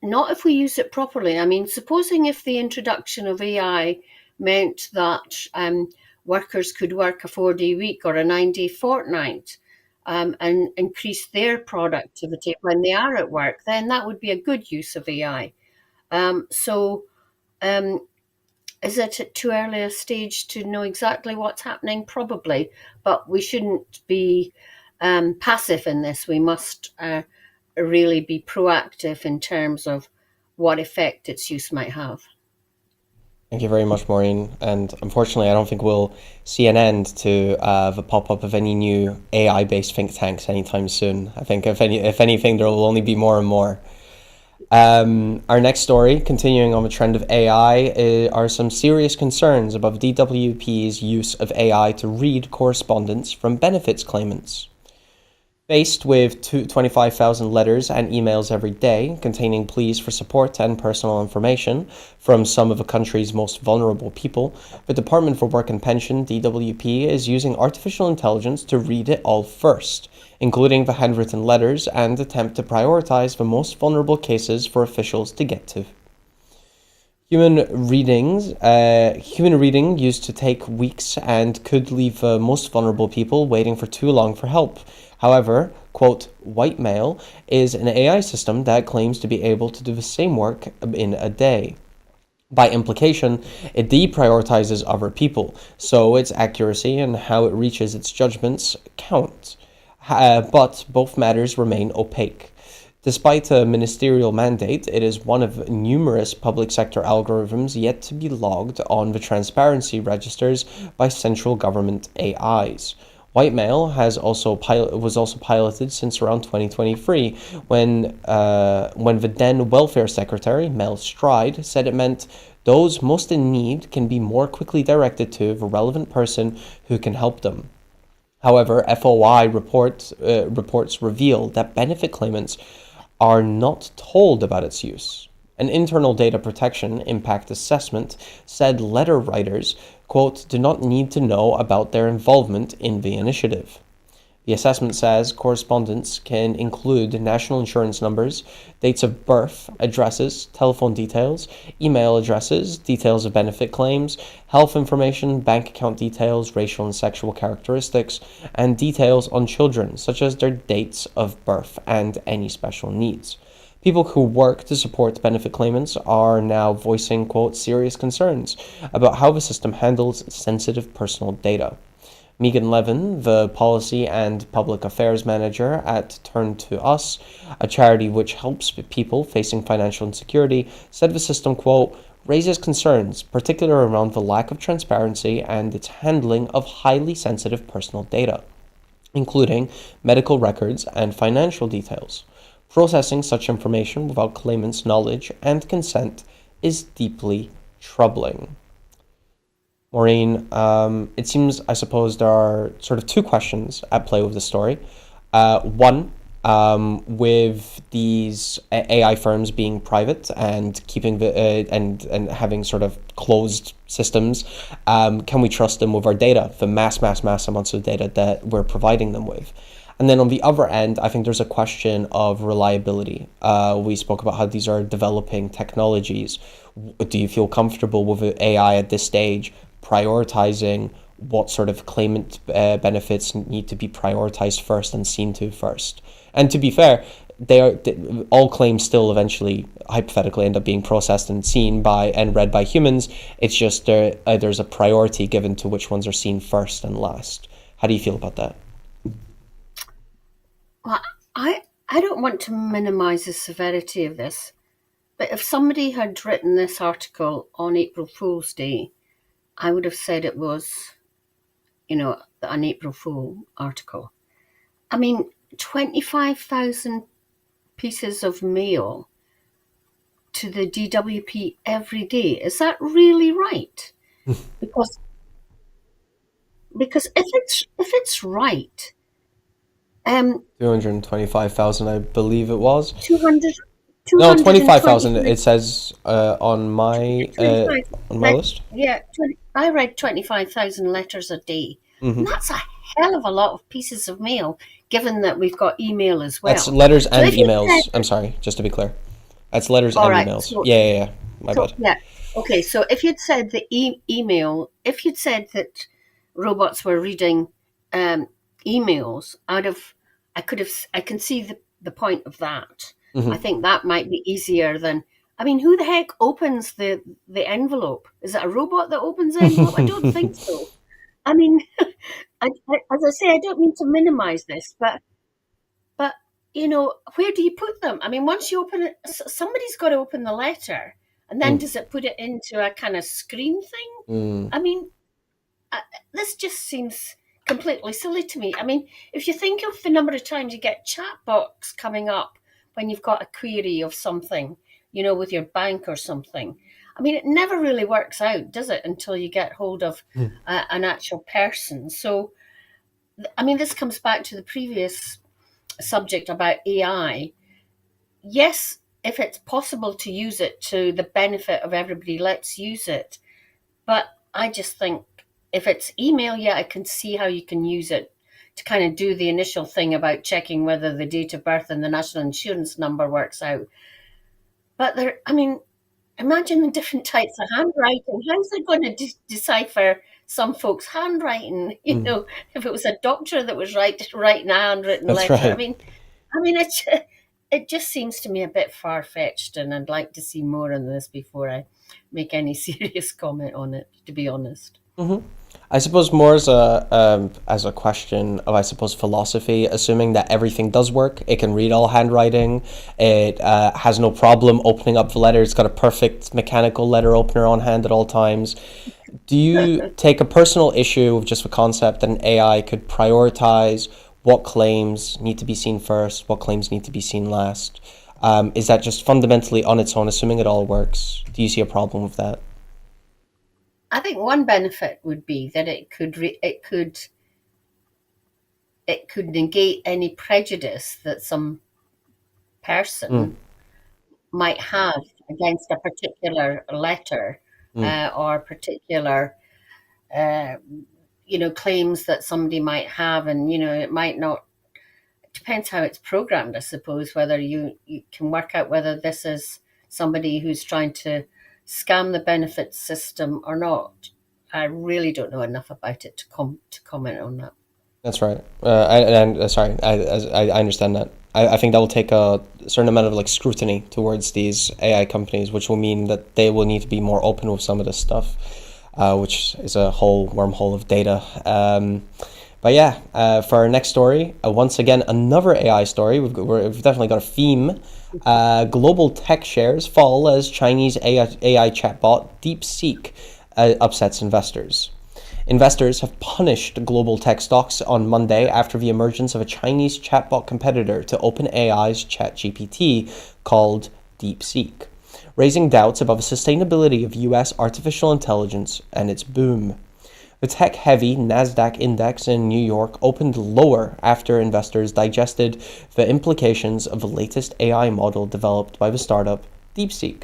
Not if we use it properly. I mean, supposing if the introduction of AI meant that workers could work a 4-day week or a 9-day fortnight, and increase their productivity when they are at work, then that would be a good use of AI. Is it at too early a stage to know exactly what's happening? Probably, but we shouldn't be passive in this. We must really be proactive in terms of what effect its use might have. Thank you very much, Maureen. And unfortunately, I don't think we'll see an end to the pop-up of any new AI-based think tanks anytime soon. I think if anything, there will only be more and more. Our next story, continuing on the trend of AI, are some serious concerns about DWP's use of AI to read correspondence from benefits claimants. Faced with 25,000 letters and emails every day containing pleas for support and personal information from some of the country's most vulnerable people, the Department for Work and Pension, DWP, is using artificial intelligence to read it all first, including the handwritten letters, and attempt to prioritize the most vulnerable cases for officials to get to. Human reading used to take weeks and could leave most vulnerable people waiting for too long for help. However, quote, Whitemail is an AI system that claims to be able to do the same work in a day. By implication, it deprioritizes other people, so its accuracy and how it reaches its judgments count. But both matters remain opaque. Despite a ministerial mandate, it is one of numerous public sector algorithms yet to be logged on the transparency registers by central government AIs. Whitemail was also piloted since around 2023, when the then Welfare Secretary, Mel Stride, said it meant those most in need can be more quickly directed to the relevant person who can help them. However, FOI reports reveal that benefit claimants are not told about its use. An internal data protection impact assessment said letter writers, quote, do not need to know about their involvement in the initiative. The assessment says correspondence can include national insurance numbers, dates of birth, addresses, telephone details, email addresses, details of benefit claims, health information, bank account details, racial and sexual characteristics, and details on children, such as their dates of birth and any special needs. People who work to support benefit claimants are now voicing, quote, serious concerns about how the system handles sensitive personal data. Megan Levin, the Policy and Public Affairs Manager at Turn to Us, a charity which helps people facing financial insecurity, said the system, quote, raises concerns, particularly around the lack of transparency and its handling of highly sensitive personal data, including medical records and financial details. Processing such information without claimants' knowledge and consent is deeply troubling. Maureen, it seems, I suppose, there are sort of two questions at play with the story. One, with these AI firms being private and keeping and having sort of closed systems, can we trust them with our data, the mass amounts of data that we're providing them with? And then on the other end, I think there's a question of reliability. We spoke about how these are developing technologies. Do you feel comfortable with AI at this stage prioritizing what sort of claimant benefits need to be prioritized first and seen to first? And to be fair, all claims still eventually hypothetically end up being processed and seen by and read by humans. It's just there's a priority given to which ones are seen first and last. How do you feel about that? Well, I don't want to minimize the severity of this, but if somebody had written this article on April Fool's Day, I would have said it was, an April Fool article. I mean, 25,000 pieces of mail to the DWP every day. Is that really right? Because if it's right, 225,000, I believe it was. 200, No, 225, 25,000. It says on my list. yeah, I read 25,000 letters a day. And Hmm. that's a hell of a lot of pieces of mail, given that we've got email as That's well. letters So and if you said, emails. I'm sorry, just to be clear. That's letters all and right, emails. so, Yeah, yeah, yeah. My so bad. yeah, okay, so if you'd said the email, if you'd said that robots were reading um, emails I can see the point of that. I Hmm. think that might be easier than, I mean, who the heck opens the envelope? Is it a robot that opens the envelope? I don't think so. I mean, as I say, I don't mean to minimize this, but where do you put them? I mean, once you open it, somebody's got to open the letter, and then does it put it into a kind of screen thing? Mm. I mean, uh, this just seems completely silly to me. I mean, if you think of the number of times you get chat box coming up when you've got a query of something, with your bank or something. I mean, it never really works out, does it, until you get hold of an actual person? So, I mean, this comes back to the previous subject about AI, yes, if it's possible to use it to the benefit of everybody, let's use it. But I just think if it's email, yeah, I can see how you can use it to kind of do the initial thing about checking whether the date of birth and the national insurance number works out. But there, I mean, imagine the different types of handwriting. How's it going to decipher some folks' handwriting? You Mm, know, if it was a doctor that was writing a handwritten that's letter. right. I mean, it just seems to me a bit far fetched, and I'd like to see more on this before I make any serious comment on it. To be honest. hmm I suppose more as a question of, I suppose, philosophy, assuming that everything does work, it can read all handwriting, it has no problem opening up the letter, it's got a perfect mechanical letter opener on hand at all times. Do you take a personal issue with just the concept that an AI could prioritize what claims need to be seen first, what claims need to be seen last? Is that just fundamentally on its own, assuming it all works? Do you see a problem with that? I think one benefit would be that it could negate any prejudice that some Mm, person might have against a particular letter, mm, or particular uh, claims that somebody might have, and it might not. It depends how it's programmed, I suppose, whether you can work out whether this is somebody who's trying to scam the benefits system or not. I really don't know enough about it to comment on that. that's right. Sorry, I understand that. I think that will take a certain amount of like scrutiny towards these AI companies, which will mean that they will need to be more open with some of this stuff, which is a whole wormhole of data. But yeah, for our next story, once again, another AI story. We've definitely got a theme. Global tech shares fall as Chinese AI chatbot DeepSeek upsets investors. Investors have punished global tech stocks on Monday after the emergence of a Chinese chatbot competitor to OpenAI's ChatGPT called DeepSeek, raising doubts about the sustainability of US artificial intelligence and its boom. The tech-heavy Nasdaq index in New York opened lower after investors digested the implications of the latest AI model developed by the startup DeepSeek.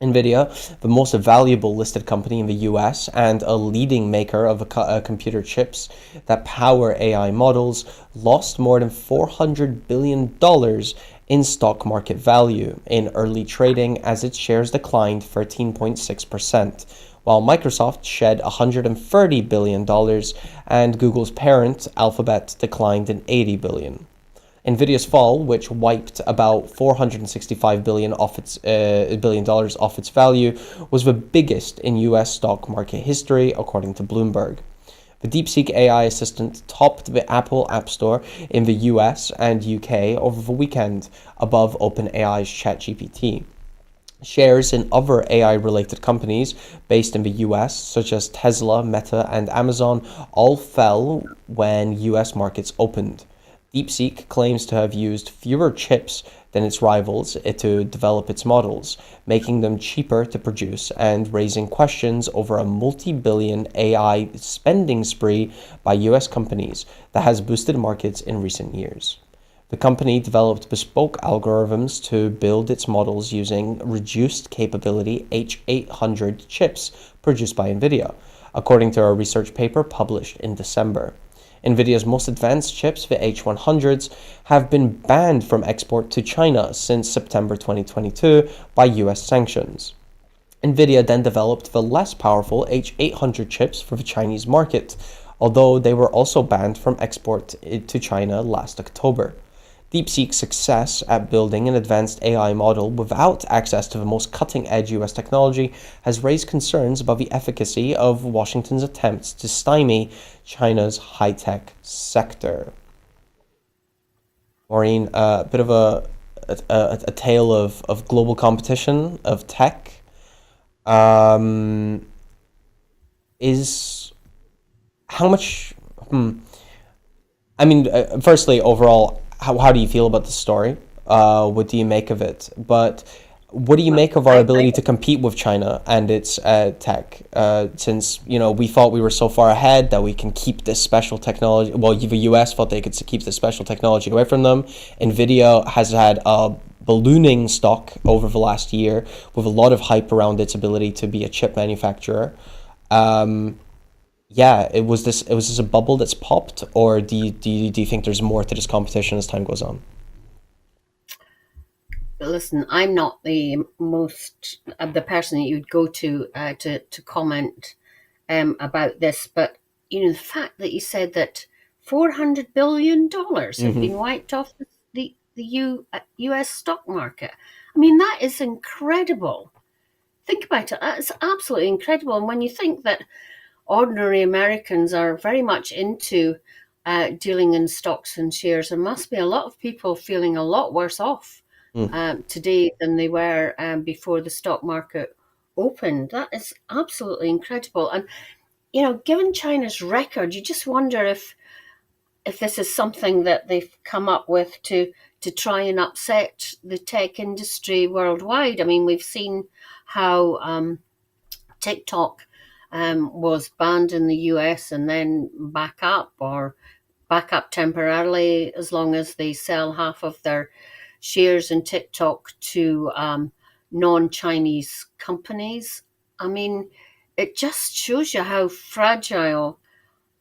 NVIDIA, the most valuable listed company in the US and a leading maker of computer chips that power AI models, lost more than $400 billion in stock market value in early trading as its shares declined 13.6%, while Microsoft shed $130 billion and Google's parent, Alphabet, declined in $80 billion. Nvidia's fall, which wiped about $465 billion off its value, was the biggest in U.S. stock market history, according to Bloomberg. The DeepSeek AI assistant topped the Apple App Store in the US and UK over the weekend, above OpenAI's ChatGPT. Shares in other AI-related companies based in the US, such as Tesla, Meta, and Amazon, all fell when US markets opened. DeepSeek claims to have used fewer chips than its rivals to develop its models, making them cheaper to produce and raising questions over a multi-billion AI spending spree by US companies that has boosted markets in recent years. The company developed bespoke algorithms to build its models using reduced capability H800 chips produced by NVIDIA, according to a research paper published in December. NVIDIA's most advanced chips, the H100s, have been banned from export to China since September 2022 by US sanctions. NVIDIA then developed the less powerful H800 chips for the Chinese market, although they were also banned from export to China last October. DeepSeek's success at building an advanced AI model without access to the most cutting-edge US technology has raised concerns about the efficacy of Washington's attempts to stymie China's high-tech sector. Maureen, a bit of a tale of global competition of tech. Um, is how much? I mean, firstly, overall, how do you feel about the story? What do you make of it? But What do you Well, make of our ability to compete with China and its tech? Since we thought we were so far ahead that we can keep this special technology. Well, the US thought they could keep this special technology away from them. Nvidia has had a ballooning stock over the last year with a lot of hype around its ability to be a chip manufacturer. Um, yeah, it was this a bubble that's popped, or do you think there's more to this competition as time goes on? listen, I'm not the person that you'd go to comment about this, but the fact that you said that $400 billion had Mm-hmm. been wiped off the U.S. stock market. I mean, that is incredible. Think about it. That's absolutely incredible. And when you think that ordinary Americans are very much into dealing in stocks and shares, there must be a lot of people feeling a lot worse off today than they were before the stock market opened. That is absolutely incredible. And given China's record, you just wonder if this is something that they've come up with to try and upset the tech industry worldwide. I mean, we've seen how TikTok was banned in the US and then back up temporarily as long as they sell half of their shares in TikTok to non-Chinese companies. I mean, it just shows you how fragile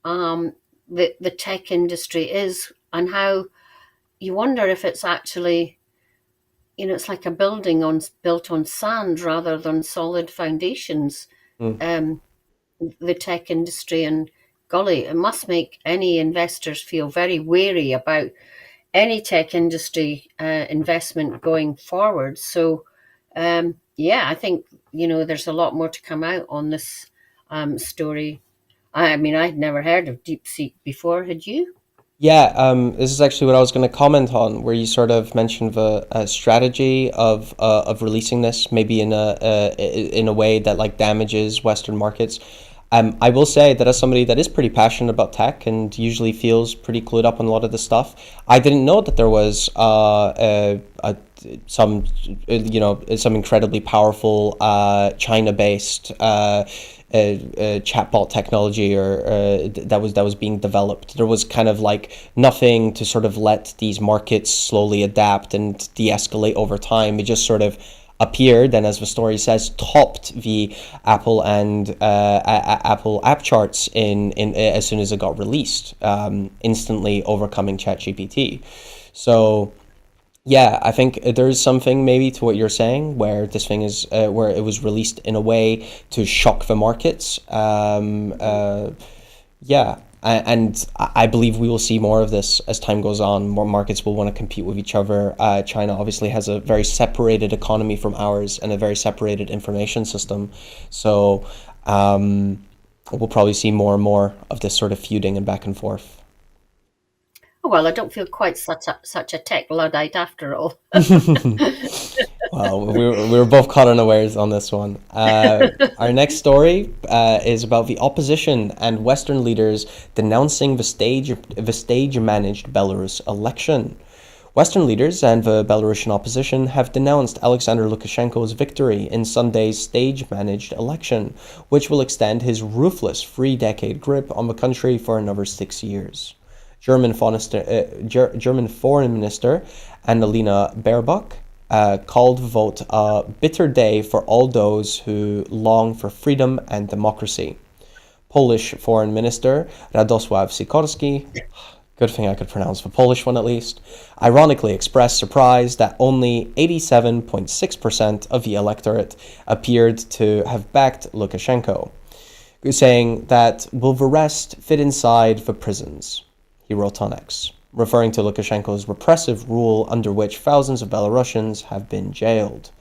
um, the tech industry is, and how you wonder if it's actually, it's like a building built on sand rather than solid foundations. Mm. Um, the tech industry, and golly, it must make any investors feel very wary about any tech industry investment going forward. So, yeah, I think there's a lot more to come out on this story. I mean, I'd never heard of DeepSeek before. Had you? Yeah, this is actually what I was going to comment on, where you sort of mentioned the strategy of releasing this, maybe in a way that like damages Western markets. I will say that as somebody that is pretty passionate about tech and usually feels pretty clued up on a lot of this stuff, I didn't know that there was some some incredibly powerful China-based chatbot technology or that was being developed. There was kind of like nothing to sort of let these markets slowly adapt and de-escalate over time. It just sort of appeared and, as the story says, topped the Apple and Apple app charts in as soon as it got released, instantly overcoming ChatGPT. So yeah, I think there is something maybe to what you're saying, where this thing is where it was released in a way to shock the markets. Yeah, and I believe we will see more of this as time goes on. More markets will want to compete with each other. China obviously has a very separated economy from ours and a very separated information system, so we'll probably see more and more of this sort of feuding and back and forth. Oh, well, I don't feel quite such a tech luddite after all. Well, we were both caught unawares on this one. Our next story is about the opposition and Western leaders denouncing the stage managed Belarus election. Western leaders and the Belarusian opposition have denounced Alexander Lukashenko's victory in Sunday's stage managed election, which will extend his ruthless 3-decade grip on the country for another 6 years. German Foreign Minister Annalena Baerbock called the vote a bitter day for all those who long for freedom and democracy. Polish Foreign Minister Radosław Sikorski, good thing I could pronounce the Polish one at least, ironically expressed surprise that only 87.6% of the electorate appeared to have backed Lukashenko, saying that will the rest fit inside the prisons, he wrote on X, referring to Lukashenko's repressive rule under which thousands of Belarusians have been jailed.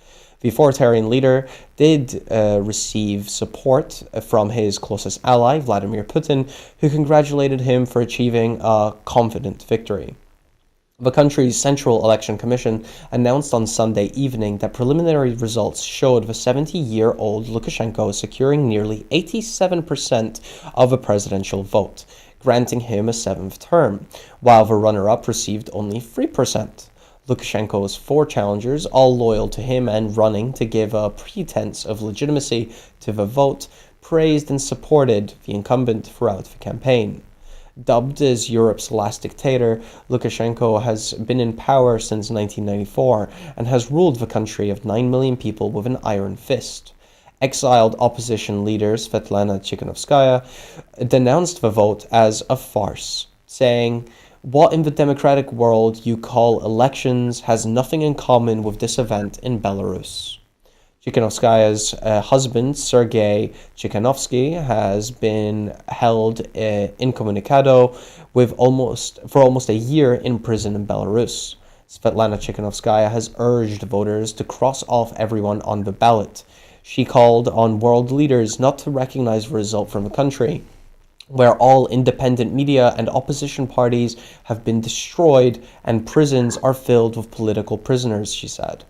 The authoritarian leader did receive support from his closest ally, Vladimir Putin, who congratulated him for achieving a confident victory. The country's Central Election Commission announced on Sunday evening that preliminary results showed the 70-year-old Lukashenko securing nearly 87% of the presidential vote, granting him a seventh term, while the runner-up received only 3%. Lukashenko's 4 challengers, all loyal to him and running to give a pretense of legitimacy to the vote, praised and supported the incumbent throughout the campaign. Dubbed as Europe's last dictator, Lukashenko has been in power since 1994 and has ruled the country of 9 million people with an iron fist. Exiled opposition leader Svetlana Tikhanovskaya denounced the vote as a farce, saying, "What in the democratic world you call elections has nothing in common with this event in Belarus." Tikhanovskaya's husband, Sergei Tikhanovsky, has been held incommunicado for almost a year in prison in Belarus. Svetlana Tikhanovskaya has urged voters to cross off everyone on the ballot. She called on world leaders not to recognize the result from the country, where all independent media and opposition parties have been destroyed and prisons are filled with political prisoners, she said.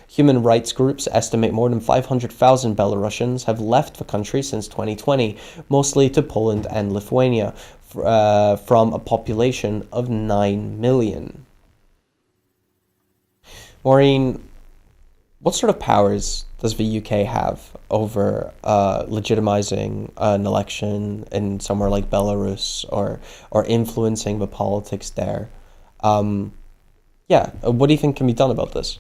Human rights groups estimate more than 500,000 Belarusians have left the country since 2020, mostly to Poland and Lithuania, from a population of 9 million. Maureen, what sort of powers does the UK have over legitimizing an election in somewhere like Belarus or influencing the politics there? What do you think can be done about this?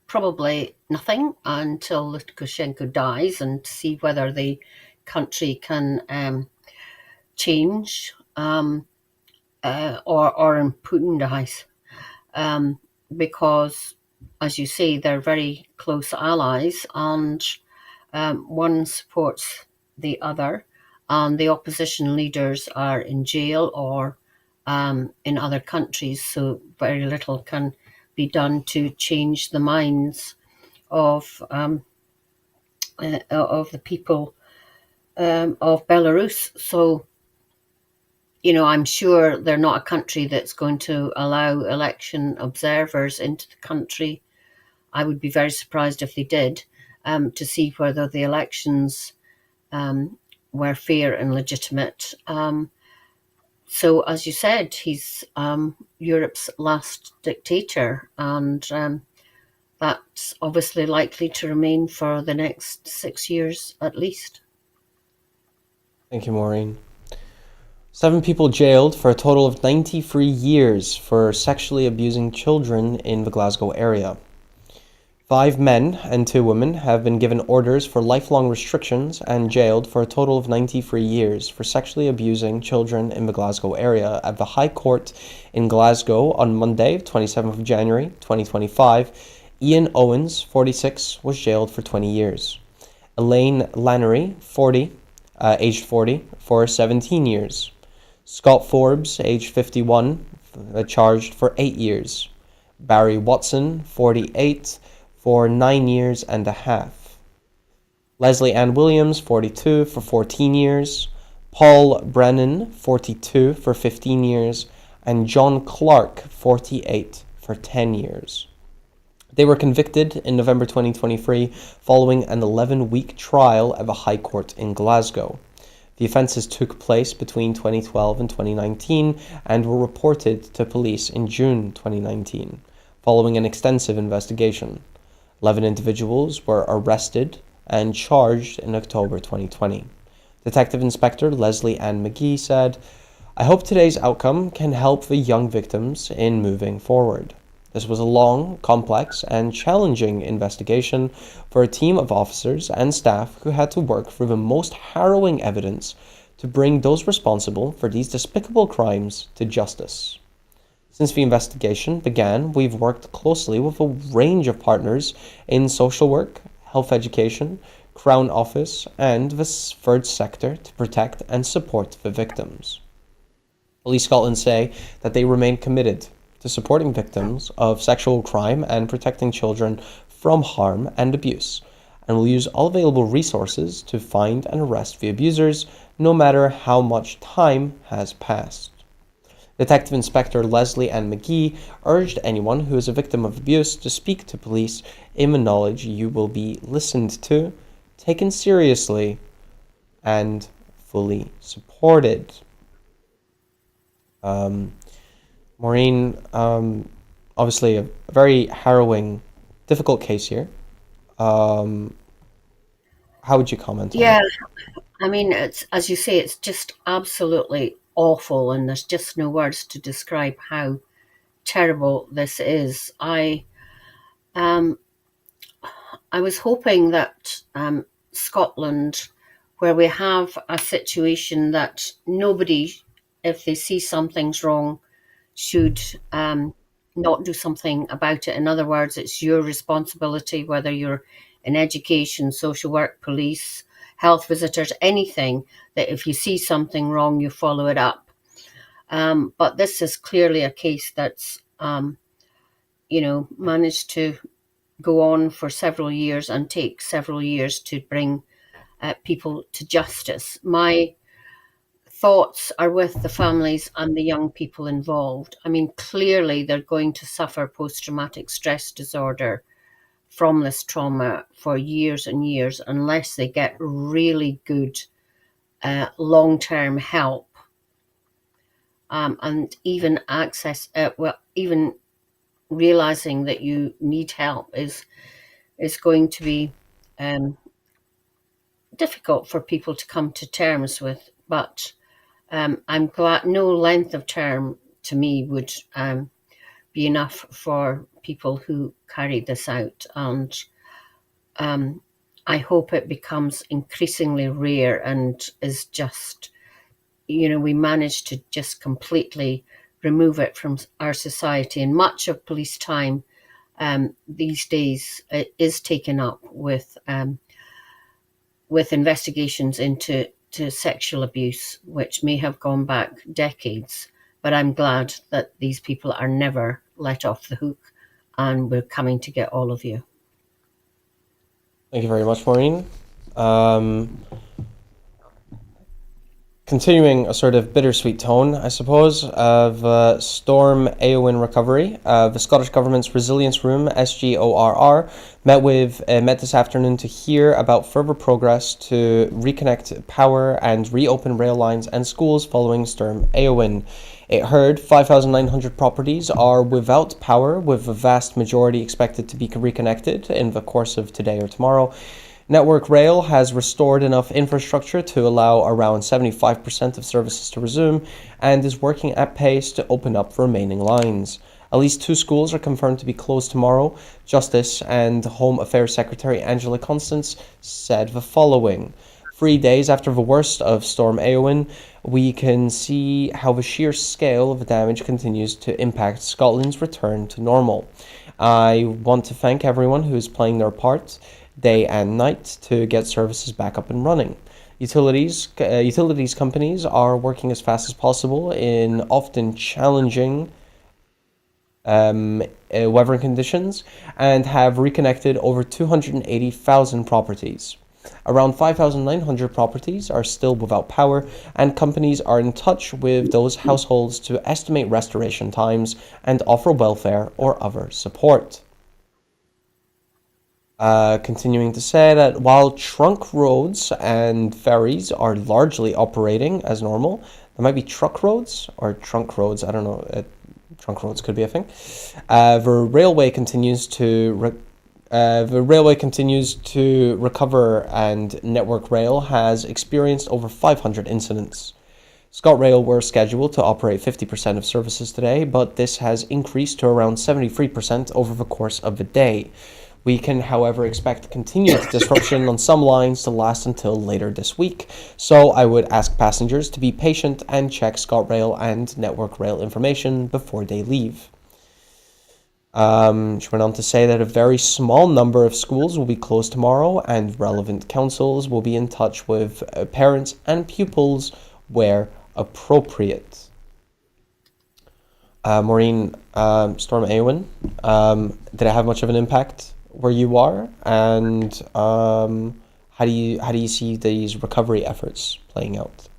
Probably nothing until Lukashenko dies, and see whether the country can change, or in Putin dies, because, as you say, they're very close allies, and one supports the other, and the opposition leaders are in jail or in other countries, so very little can be done to change the minds of the people of Belarus. So, I'm sure they're not a country that's going to allow election observers into the country. I would be very surprised if they did, to see whether the elections were fair and legitimate. So, as you said, he's Europe's last dictator, and that's obviously likely to remain for the next 6 years at least. Thank you, Maureen. 7 people jailed for a total of 93 years for sexually abusing children in the Glasgow area. 5 men and 2 women have been given orders for lifelong restrictions and jailed for a total of 93 years for sexually abusing children in the Glasgow area at the High Court in Glasgow on Monday, 27th of January 2025. Ian Owens, 46, was jailed for 20 years. Elaine Lannery, aged 40, for 17 years. Scott Forbes, aged 51, charged for 8 years. Barry Watson, 48, for 9 years and a half. Leslie Ann Williams, 42, for 14 years. Paul Brennan, 42, for 15 years. And John Clark, 48, for 10 years. They were convicted in November 2023 following an 11-week trial at the High Court in Glasgow. The offences took place between 2012 and 2019 and were reported to police in June 2019, following an extensive investigation. 11 individuals were arrested and charged in October 2020. Detective Inspector Leslie Ann McGee said, "I hope today's outcome can help the young victims in moving forward. This was a long, complex, and challenging investigation for a team of officers and staff who had to work through the most harrowing evidence to bring those responsible for these despicable crimes to justice. Since the investigation began, we've worked closely with a range of partners in social work, health education, Crown Office, and the third sector to protect and support the victims." Police Scotland say that they remain committed to supporting victims of sexual crime and protecting children from harm and abuse, and will use all available resources to find and arrest the abusers, no matter how much time has passed. Detective Inspector Leslie Ann McGee urged anyone who is a victim of abuse to speak to police in the knowledge you will be listened to, taken seriously, and fully supported. Maureen, obviously a very harrowing, difficult case here. Um, how would you comment on it? Yeah, I mean, it's as you say, it's just absolutely awful, and there's just no words to describe how terrible this is. Um, I was hoping that Scotland, where we have a situation that nobody, if they see something's wrong, should not do something about it. In other words, it's your responsibility, whether you're in education, social work, police, health visitors, anything, that if you see something wrong, you follow it up. But this is clearly a case that's, managed to go on for several years and take several years to bring people to justice. My thoughts are with the families and the young people involved. I mean, clearly they're going to suffer post traumatic stress disorder from this trauma for years and years unless they get really good long term help, and even access, even realizing that you need help is going to be um, difficult for people to come to terms with. But I'm glad no length of term to me would be enough for people who carry this out. And um, I hope it becomes increasingly rare and is just, we manage to just completely remove it from our society. And much of police time these days is taken up with investigations into sexual abuse, which may have gone back decades. But I'm glad that these people are never let off the hook, and we're coming to get all of you. Thank you very much, Maureen. Um, Continuing a sort of bittersweet tone, I suppose, of Storm Eowyn recovery. The Scottish Government's Resilience Room, SGORR, met this afternoon to hear about further progress to reconnect power and reopen rail lines and schools following Storm Eowyn. It heard 5,900 properties are without power, with the vast majority expected to be reconnected in the course of today or tomorrow. Network Rail has restored enough infrastructure to allow around 75% of services to resume and is working at pace to open up the remaining lines. At least two schools are confirmed to be closed tomorrow. Justice and Home Affairs Secretary Angela Constance said the following. 3 days after the worst of Storm Eowyn, we can see how the sheer scale of the damage continues to impact Scotland's return to normal. I want to thank everyone who is playing their part day and night to get services back up and running. Utilities companies are working as fast as possible in often challenging weather conditions and have reconnected over 280,000 properties. Around 5,900 properties are still without power, and companies are in touch with those households to estimate restoration times and offer welfare or other support. Continuing to say that while trunk roads and ferries are largely operating as normal, there might be truck roads or trunk roads. I don't know. Trunk roads could be a thing. The railway continues to recover, and Network Rail has experienced over 500 incidents. ScotRail were scheduled to operate 50% of services today, but this has increased to around 73% over the course of the day. We can, however, expect continued disruption on some lines to last until later this week, so I would ask passengers to be patient and check ScotRail and Network Rail information before they leave. She went on to say that a very small number of schools will be closed tomorrow, and relevant councils will be in touch with parents and pupils where appropriate. Maureen, Storm Eowyn, did it have much of an impact where you are, and how do you see these recovery efforts playing out?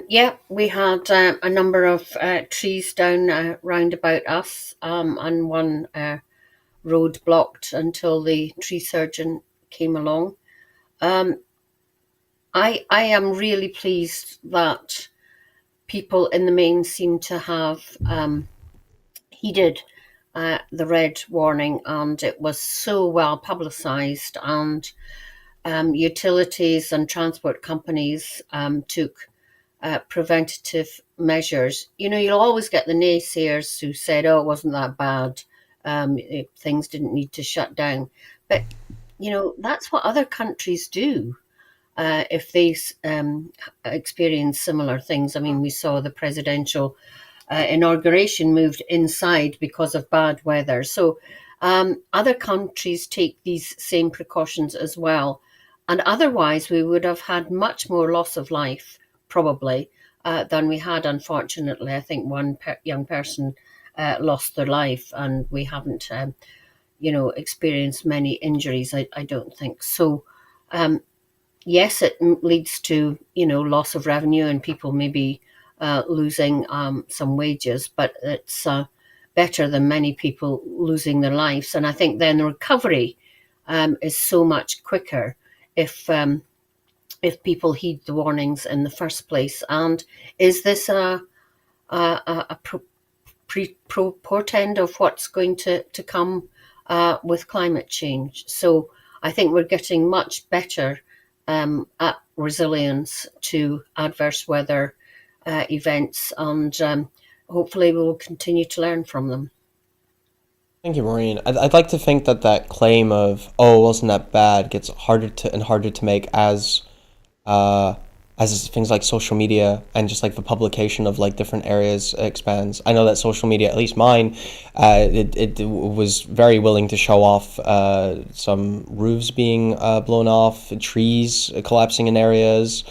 Yeah, we had a number of trees down round about us, and one road blocked until the tree surgeon came along. Um, I am really pleased that people in the main seem to have heeded the red warning, and it was so well publicised, and utilities and transport companies took preventative measures. You'll always get the naysayers who said, "Oh, it wasn't that bad. Things didn't need to shut down." But that's what other countries do if they experience similar things. I mean, we saw the presidential inauguration moved inside because of bad weather. So other countries take these same precautions as well. And otherwise, we would have had much more loss of life, probably, than we had, unfortunately. I think one young person lost their life, and we haven't, experienced many injuries, I don't think. So, yes, it leads to, loss of revenue and people maybe losing some wages, but it's better than many people losing their lives. And I think then the recovery is so much quicker if people heed the warnings in the first place. And is this a portend of what's going to come with climate change? So I think we're getting much better at resilience to adverse weather events, and hopefully we will continue to learn from them. Thank you, Maureen. I'd like to think that that claim of "oh, it wasn't that bad" gets harder to and harder to make uh, as things like social media and just like the publication of like different areas expands. I know that social media, at least mine, it was very willing to show off some roofs being blown off, trees collapsing in areas.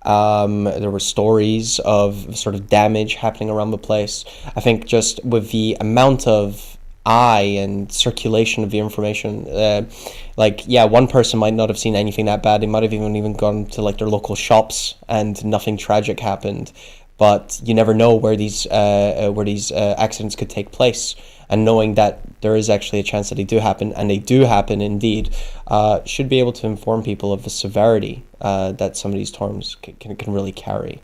There were stories of sort of damage happening around the place. I think just with the amount of eye and circulation of the information, yeah, one person might not have seen anything that bad. They might have even gone to like their local shops and nothing tragic happened. But you never know where these accidents could take place. And knowing that there is actually a chance that they do happen, and they do happen indeed, should be able to inform people of the severity that some of these storms can really carry.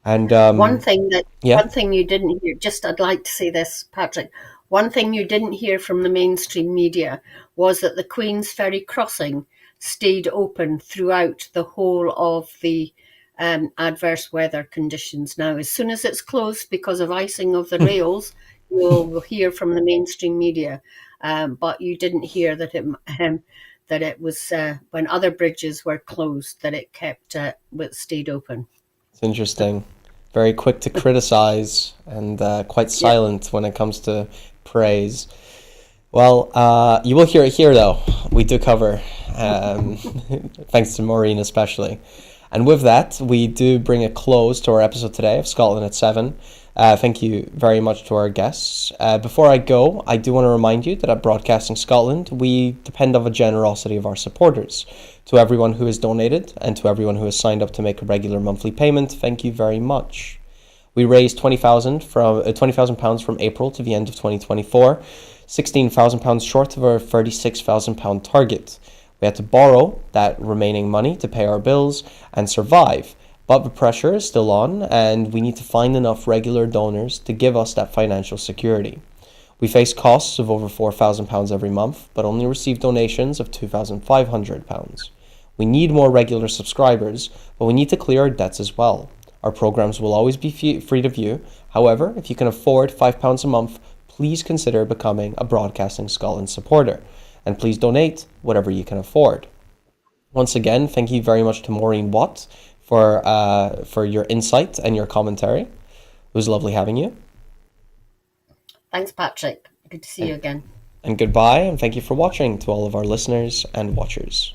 And One thing that yeah. one thing you didn't hear, just I'd like to say this, Patrick. One thing you didn't hear from the mainstream media was that the Queen's Ferry crossing stayed open throughout the whole of the adverse weather conditions. Now, as soon as it's closed because of icing of the rails, you'll hear from the mainstream media. But you didn't hear that it was when other bridges were closed that it stayed open. It's interesting. Very quick to criticize and quite Yeah. silent when it comes to praise. Well, you will hear it here, though. We do cover, thanks to Maureen especially. And with that, we do bring a close to our episode today of Scotland at 7. Thank you very much to our guests. Before I go, I do want to remind you that at Broadcasting Scotland, we depend on the generosity of our supporters. To everyone who has donated and to everyone who has signed up to make a regular monthly payment, thank you very much. We raised £20,000 from April to the end of 2024, £16,000 short of our £36,000 target. We had to borrow that remaining money to pay our bills and survive. But the pressure is still on, and we need to find enough regular donors to give us that financial security. We face costs of over £4,000 every month, but only receive donations of £2,500. We need more regular subscribers, but we need to clear our debts as well. Our programs will always be free to view. However, if you can afford £5 a month, please consider becoming a Broadcasting Scotland supporter. And please donate whatever you can afford. Once again, thank you very much to Maureen Watt for your insight and your commentary. It was lovely having you. Thanks, Patrick. Good to see you again. And goodbye, and thank you for watching to all of our listeners and watchers.